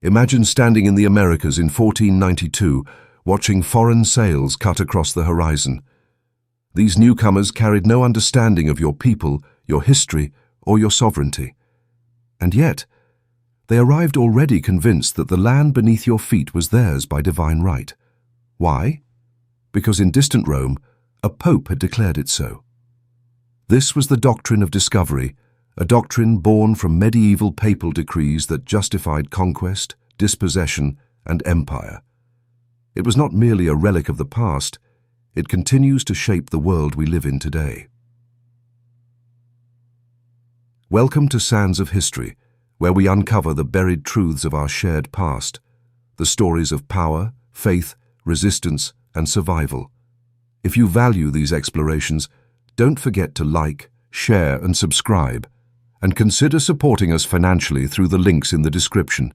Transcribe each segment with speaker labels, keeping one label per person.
Speaker 1: Imagine standing in the Americas in 1492, watching foreign sails cut across the horizon. These newcomers carried no understanding of your people, your history, or your sovereignty. And yet, they arrived already convinced that the land beneath your feet was theirs by divine right. Why? Because in distant Rome, a pope had declared it so. This was the doctrine of discovery, a doctrine born from medieval papal decrees that justified conquest, dispossession, and empire. It was not merely a relic of the past, it continues to shape the world we live in today. Welcome to Sands of History, where we uncover the buried truths of our shared past, the stories of power, faith, resistance, and survival. If you value these explorations, don't forget to like, share, and subscribe, and consider supporting us financially through the links in the description.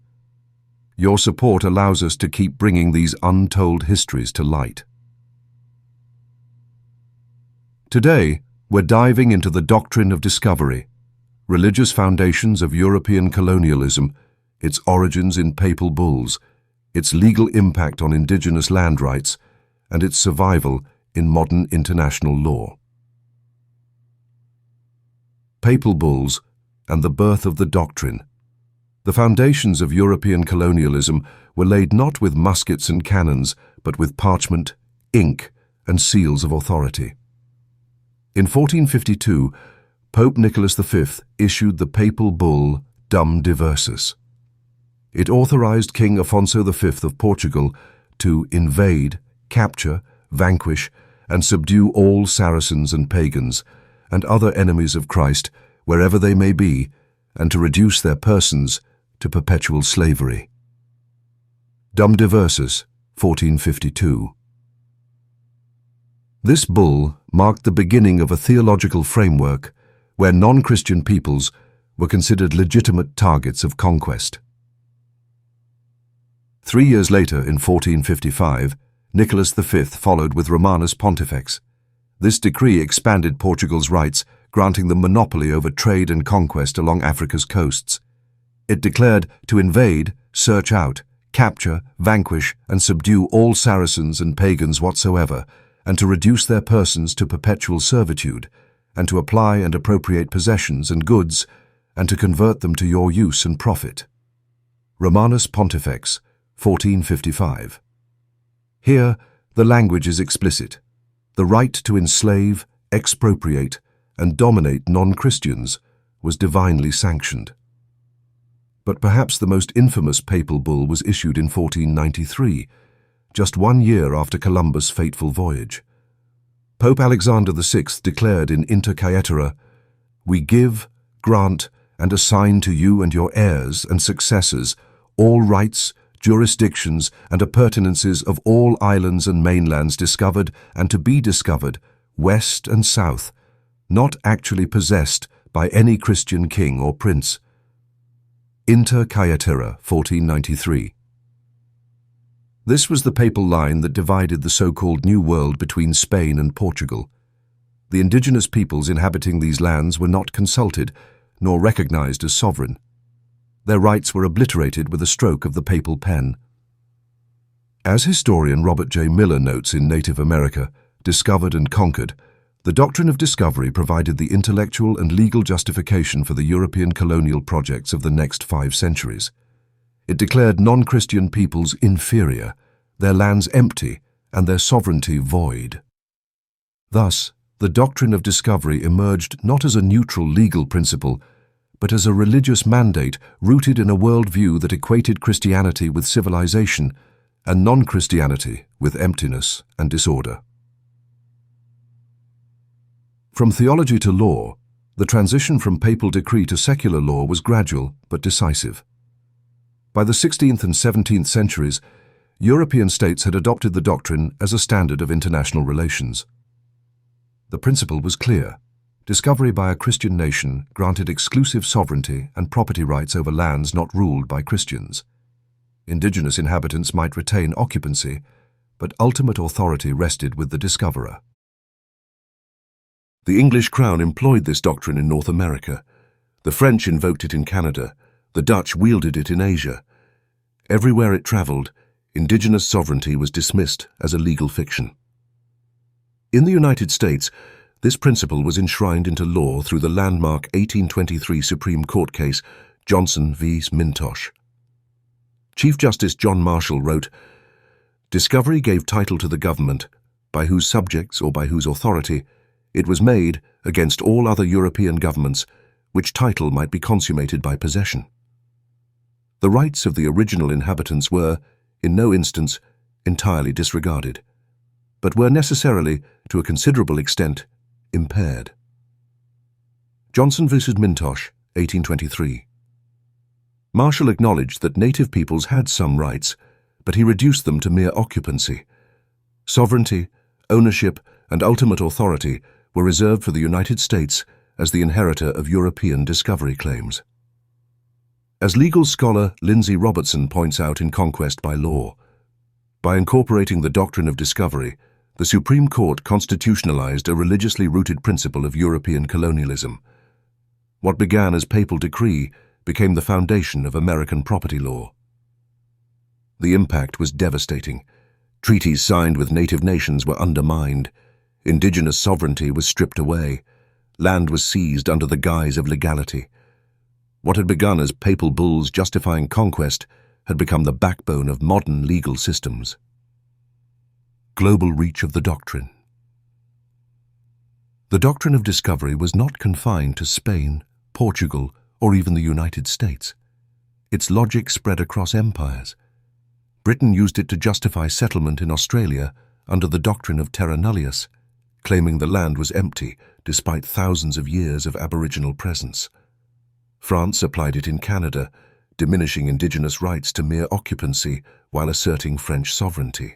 Speaker 1: Your support allows us to keep bringing these untold histories to light. Today, we're diving into the Doctrine of Discovery, religious foundations of European colonialism, its origins in papal bulls, its legal impact on indigenous land rights, and its survival in modern international law. Papal bulls and the birth of the doctrine. The foundations of European colonialism were laid not with muskets and cannons, but with parchment, ink, and seals of authority. In 1452, Pope Nicholas V issued the papal bull Dum Diversas. It authorized King Afonso V of Portugal to invade, capture, vanquish, and subdue all Saracens and pagans, and other enemies of Christ, wherever they may be, and to reduce their persons to perpetual slavery. Dum Diversas, 1452. This bull marked the beginning of a theological framework where non-Christian peoples were considered legitimate targets of conquest. 3 years later, in 1455, Nicholas V followed with Romanus Pontifex. This decree expanded Portugal's rights, granting them monopoly over trade and conquest along Africa's coasts. It declared to invade, search out, capture, vanquish, and subdue all Saracens and pagans whatsoever, and to reduce their persons to perpetual servitude, and to apply and appropriate possessions and goods, and to convert them to your use and profit. Romanus Pontifex, 1455. Here, the language is explicit. The right to enslave, expropriate, and dominate non-Christians was divinely sanctioned. But perhaps the most infamous papal bull was issued in 1493, just 1 year after Columbus' fateful voyage. Pope Alexander VI declared in Inter Caetera, "We give, grant, and assign to you and your heirs and successors all rights, jurisdictions, and appurtenances of all islands and mainlands discovered and to be discovered, west and south, not actually possessed by any Christian king or prince." Inter Caetera, 1493. This was the papal line that divided the so-called New World between Spain and Portugal. The indigenous peoples inhabiting these lands were not consulted, nor recognized as sovereign. Their rights were obliterated with a stroke of the papal pen. As historian Robert J. Miller notes in Native America, Discovered and Conquered, the doctrine of discovery provided the intellectual and legal justification for the European colonial projects of the next 5 centuries. It declared non-Christian peoples inferior, their lands empty, and their sovereignty void. Thus, the doctrine of discovery emerged not as a neutral legal principle, but as a religious mandate rooted in a worldview that equated Christianity with civilization and non-Christianity with emptiness and disorder. From theology to law, the transition from papal decree to secular law was gradual but decisive. By the 16th and 17th centuries, European states had adopted the doctrine as a standard of international relations. The principle was clear. Discovery by a Christian nation granted exclusive sovereignty and property rights over lands not ruled by Christians. Indigenous inhabitants might retain occupancy, but ultimate authority rested with the discoverer. The English crown employed this doctrine in North America. The French invoked it in Canada. The Dutch wielded it in Asia. Everywhere it traveled, indigenous sovereignty was dismissed as a legal fiction. In the United States, this principle was enshrined into law through the landmark 1823 Supreme Court case Johnson v. Mintosh. Chief Justice John Marshall wrote, "Discovery gave title to the government, by whose subjects or by whose authority it was made against all other European governments, which title might be consummated by possession. The rights of the original inhabitants were, in no instance, entirely disregarded, but were necessarily, to a considerable extent, impaired." Johnson v. Mintosh, 1823. Marshall acknowledged that native peoples had some rights, but he reduced them to mere occupancy. Sovereignty, ownership, and ultimate authority were reserved for the United States as the inheritor of European discovery claims. As legal scholar Lindsay Robertson points out in Conquest by Law, by incorporating the doctrine of discovery, the Supreme Court constitutionalized a religiously rooted principle of European colonialism. What began as papal decree became the foundation of American property law. The impact was devastating. Treaties signed with native nations were undermined. Indigenous sovereignty was stripped away. Land was seized under the guise of legality. What had begun as papal bulls justifying conquest had become the backbone of modern legal systems. Global reach of the doctrine. The doctrine of discovery was not confined to Spain, Portugal, or even the United States. Its logic spread across empires. Britain used it to justify settlement in Australia under the doctrine of Terra Nullius, claiming the land was empty despite thousands of years of Aboriginal presence. France applied it in Canada, diminishing indigenous rights to mere occupancy while asserting French sovereignty.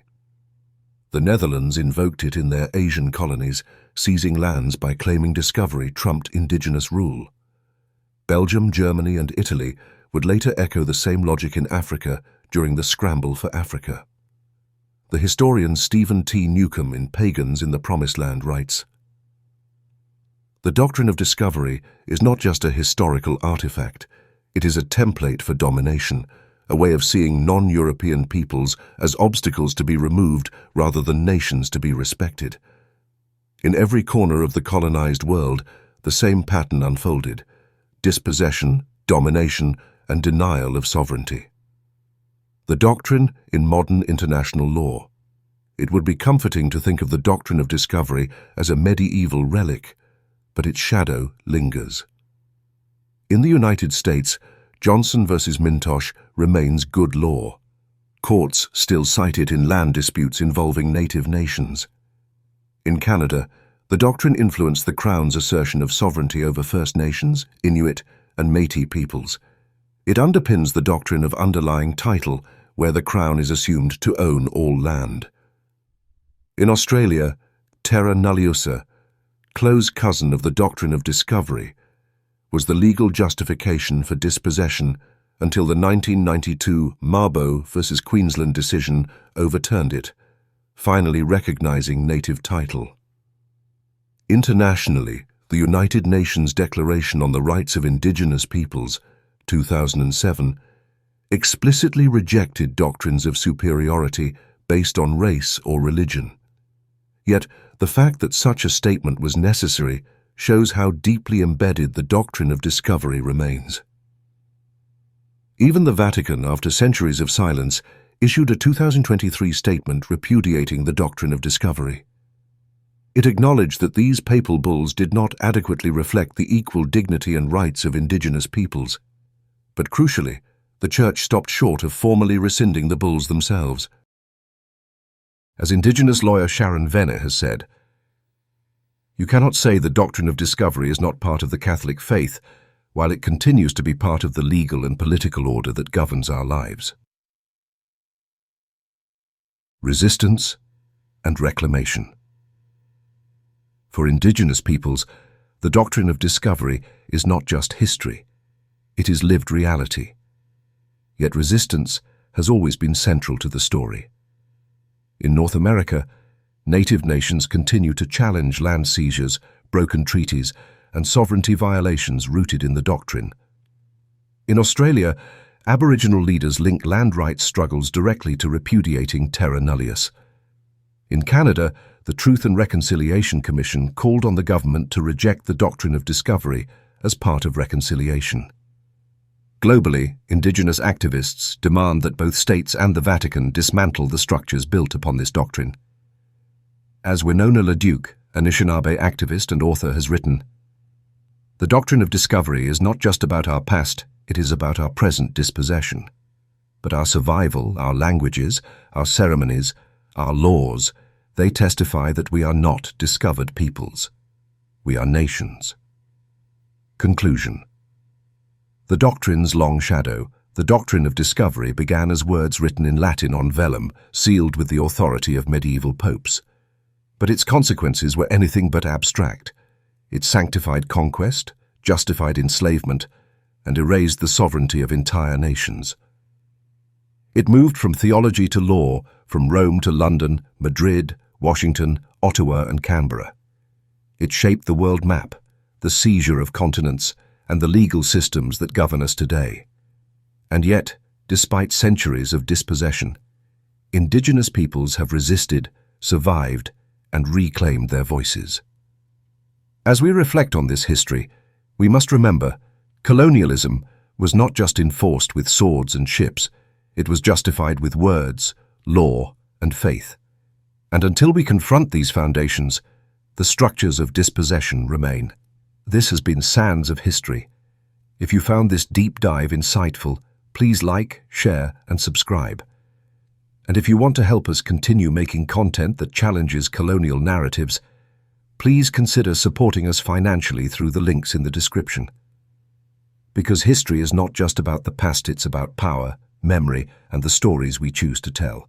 Speaker 1: The Netherlands invoked it in their Asian colonies, seizing lands by claiming discovery trumped indigenous rule. Belgium, Germany, and Italy would later echo the same logic in Africa during the scramble for Africa. The historian Stephen T. Newcomb in Pagans in the Promised Land writes, "The doctrine of discovery is not just a historical artifact, it is a template for domination, a way of seeing non-European peoples as obstacles to be removed rather than nations to be respected. In every corner of the colonized world, the same pattern unfolded: dispossession, domination, and denial of sovereignty. The doctrine in modern international law. It would be comforting to think of the doctrine of discovery as a medieval relic, but its shadow lingers. In the United States, Johnson versus Mintosh remains good law. Courts still cite it in land disputes involving native nations. In Canada, the doctrine influenced the Crown's assertion of sovereignty over First Nations, Inuit, and Métis peoples. It underpins the doctrine of underlying title, where the Crown is assumed to own all land. In Australia, Terra Nulliusa, close cousin of the doctrine of discovery, was the legal justification for dispossession until the 1992 Mabo versus Queensland decision overturned it, finally recognizing native title. Internationally, the United Nations Declaration on the Rights of Indigenous Peoples, 2007, explicitly rejected doctrines of superiority based on race or religion. Yet, the fact that such a statement was necessary shows how deeply embedded the doctrine of discovery remains. Even the Vatican, after centuries of silence, issued a 2023 statement repudiating the doctrine of discovery. It acknowledged that these papal bulls did not adequately reflect the equal dignity and rights of indigenous peoples. But crucially, the Church stopped short of formally rescinding the bulls themselves. As Indigenous lawyer Sharon Venner has said, "You cannot say the doctrine of discovery is not part of the Catholic faith, while it continues to be part of the legal and political order that governs our lives." Resistance and reclamation. For Indigenous peoples, the doctrine of discovery is not just history, it is lived reality. Yet resistance has always been central to the story. In North America, native nations continue to challenge land seizures, broken treaties, and sovereignty violations rooted in the doctrine. In Australia, Aboriginal leaders link land rights struggles directly to repudiating Terra Nullius. In Canada, the Truth and Reconciliation Commission called on the government to reject the Doctrine of Discovery as part of reconciliation. Globally, Indigenous activists demand that both states and the Vatican dismantle the structures built upon this doctrine. As Winona LaDuke, Anishinaabe activist and author, has written, "The Doctrine of Discovery is not just about our past, it is about our present dispossession. But our survival, our languages, our ceremonies, our laws, they testify that we are not discovered peoples. We are nations." Conclusion. The doctrine's long shadow, the Doctrine of Discovery, began as words written in Latin on vellum, sealed with the authority of medieval popes. But its consequences were anything but abstract. It sanctified conquest, justified enslavement, and erased the sovereignty of entire nations. It moved from theology to law, from Rome to London, Madrid, Washington, Ottawa, and Canberra. It shaped the world map, the seizure of continents, and the legal systems that govern us today. And yet, despite centuries of dispossession, Indigenous peoples have resisted, survived, and reclaimed their voices. As we reflect on this history, we must remember, colonialism was not just enforced with swords and ships, it was justified with words, law, and faith. And until we confront these foundations, the structures of dispossession remain. This has been Sands of History. If you found this deep dive insightful, please like, share, and subscribe. And if you want to help us continue making content that challenges colonial narratives, please consider supporting us financially through the links in the description. Because history is not just about the past, it's about power, memory, and the stories we choose to tell.